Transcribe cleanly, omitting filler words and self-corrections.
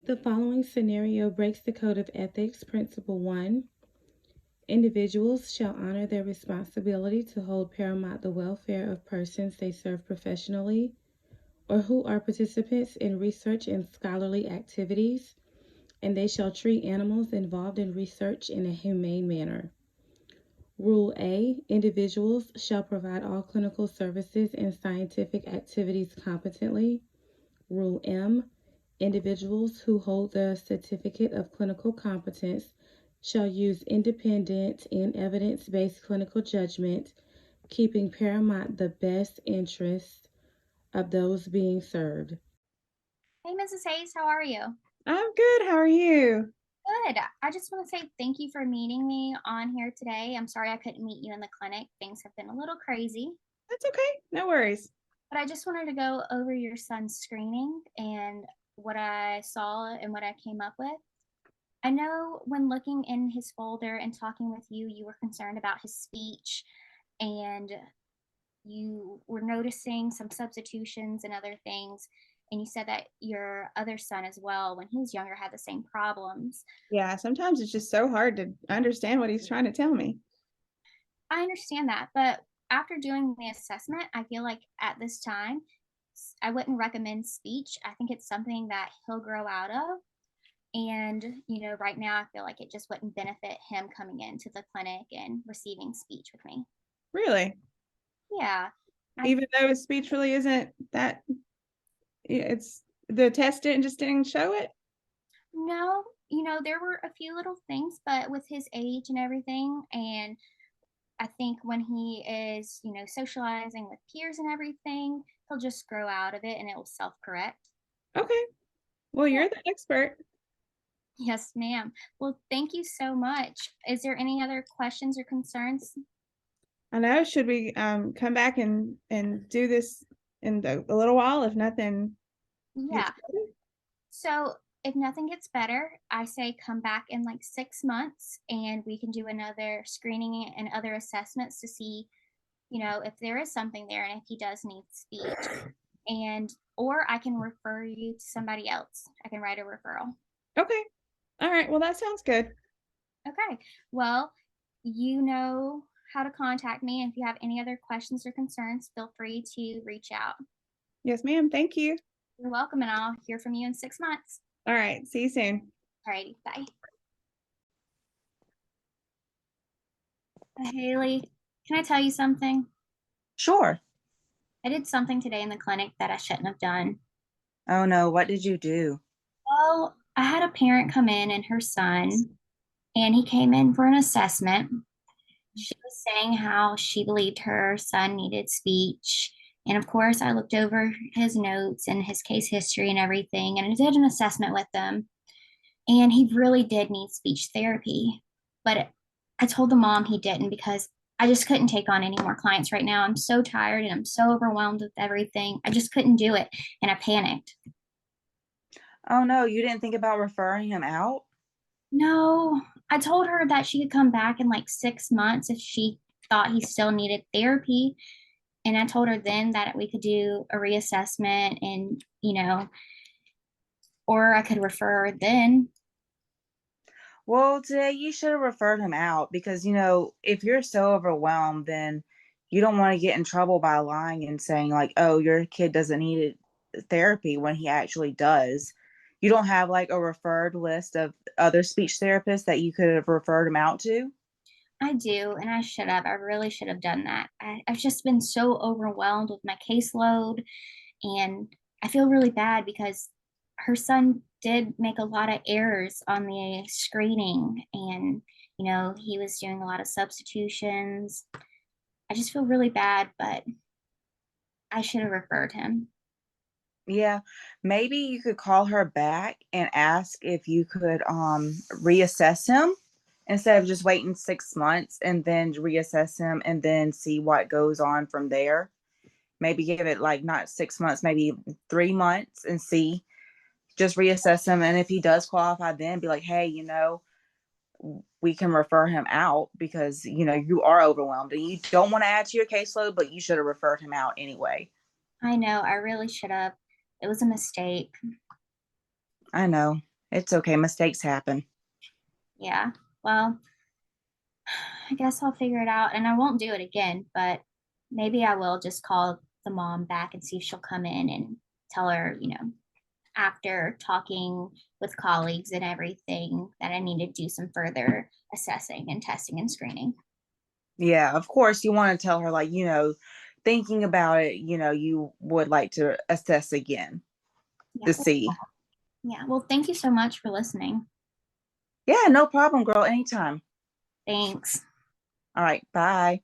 The following scenario breaks the Code of Ethics Principle 1. Individuals shall honor their responsibility to hold paramount the welfare of persons they serve professionally or who are participants in research and scholarly activities, and they shall treat animals involved in research in a humane manner. Rule A. Individuals shall provide all clinical services and scientific activities competently. Rule M. Individuals who hold the Certificate of Clinical Competence shall use independent and evidence-based clinical judgment, keeping paramount the best interests of those being served. Hey, Mrs. Hayes, how are you? I'm good. How are you? Good. I just want to say thank you for meeting me on here today. I'm sorry I couldn't meet you in the clinic. Things have been a little crazy, That's okay. No worries. but I just wanted to go over your son's screening and what I saw and what I came up with. I know when looking in his folder and talking with you, you were concerned about his speech and you were noticing some substitutions and other things. And you said that your other son as well, when he was younger, had the same problems. Yeah, sometimes it's just so hard to understand what he's trying to tell me. I understand that, but after doing the assessment, I feel like at this time, I wouldn't recommend speech. I think it's something that he'll grow out of. And, right now, I feel like it just wouldn't benefit him coming into the clinic and receiving speech with me. Really? Yeah. I Even though his speech really isn't that, it's the test didn't show it. know, there were a few little things, but with his age and everything, and I think when he is, socializing with peers and everything, he'll just grow out of it and it will self correct. Okay. Well, Yeah. you're the expert. Yes, ma'am. Well, thank you so much. Is there any other questions or concerns? I know. Should we come back and do this in a little while if nothing gets Yeah. better? So if nothing gets better, I say come back in like 6 months and we can do another screening and other assessments to see, if there is something there and if he does need speech. And or I can refer you to somebody else. I can write a referral. Okay. All right. Well, that sounds good. Okay. Well, you know how to contact me. And if you have any other questions or concerns, feel free to reach out. Yes, ma'am. Thank you. You're welcome, and I'll hear from you in 6 months. All right. See you soon. Alrighty, bye. Haley, can I tell you something? Sure. I did something today in the clinic that I shouldn't have done. Oh no, what did you do? Well, I had a parent come in and her son, and he came in for an assessment. She was saying how she believed her son needed speech. And of course, I looked over his notes and his case history and everything, and I did an assessment with him. And he really did need speech therapy. But I told the mom he didn't because I just couldn't take on any more clients right now. I'm so tired and I'm so overwhelmed with everything. I just couldn't do it. And I panicked. Oh no, you didn't think about referring him out? No, I told her that she could come back in like 6 months if she thought he still needed therapy. And I told her then that we could do a reassessment and, or I could refer her then. Well, today you should have referred him out because, if you're so overwhelmed, then you don't want to get in trouble by lying and saying, like, oh, your kid doesn't need therapy when he actually does. You don't have like a referred list of other speech therapists that you could have referred him out to? I do, and I should have. I really should have done that. I've just been so overwhelmed with my caseload, and I feel really bad because her son did make a lot of errors on the screening, and he was doing a lot of substitutions. I just feel really bad, but I should have referred him. Yeah, maybe you could call her back and ask if you could reassess him instead of just waiting 6 months and then reassess him and then see what goes on from there. Maybe give it like not 6 months, maybe 3 months and see, just reassess him. And if he does qualify, then be like, hey, we can refer him out because, you are overwhelmed and you don't want to add to your caseload, but you should have referred him out anyway. I know, I really should have. It was a mistake. I know. It's okay. Mistakes happen. Yeah. Well, I guess I'll figure it out and I won't do it again, but maybe I will just call the mom back and see if she'll come in and tell her, after talking with colleagues and everything, that I need to do some further assessing and testing and screening. Yeah, of course, you want to tell her, like, thinking about it, you would like to assess again Yeah. to see. Yeah. Well, thank you so much for listening. Yeah, no problem, girl. Anytime. Thanks. All right. Bye.